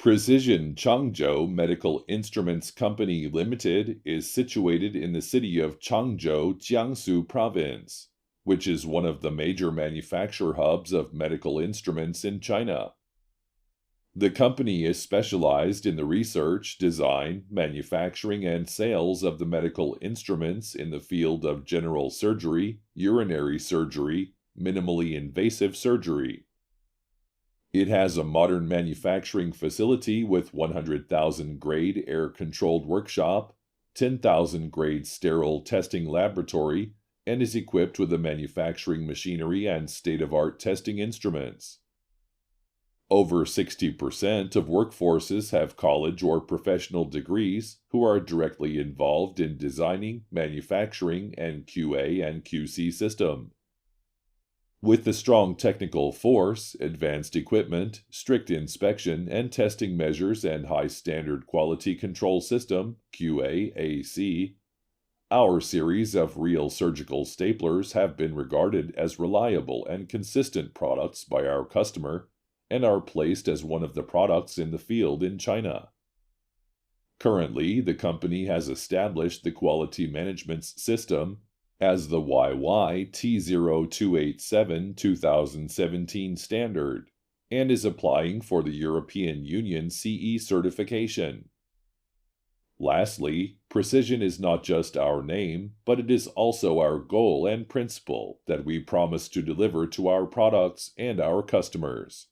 Precision Changzhou Medical Instruments Company Limited is situated in the city of Changzhou, Jiangsu Province, which is one of the major manufacture hubs of medical instruments in China. The company is specialized in the research, design, manufacturing, and sales of the medical instruments in the field of general surgery, urinary surgery, minimally invasive surgery. It has a modern manufacturing facility with 100,000 grade air-controlled workshop, 10,000 grade sterile testing laboratory, and is equipped with a manufacturing machinery and state-of-art testing instruments. Over 60% of workforces have college or professional degrees who are directly involved in designing, manufacturing, and QA and QC system. With a strong technical force, advanced equipment, strict inspection and testing measures, and high standard quality control system (QA/AC), our series of real surgical staplers have been regarded as reliable and consistent products by our customer and are placed as one of the products in the field in China. Currently, the company has established the quality management system as the YY T0287-2017 standard and is applying for the European Union CE certification. Lastly, precision is not just our name, but it is also our goal and principle that we promise to deliver to our products and our customers.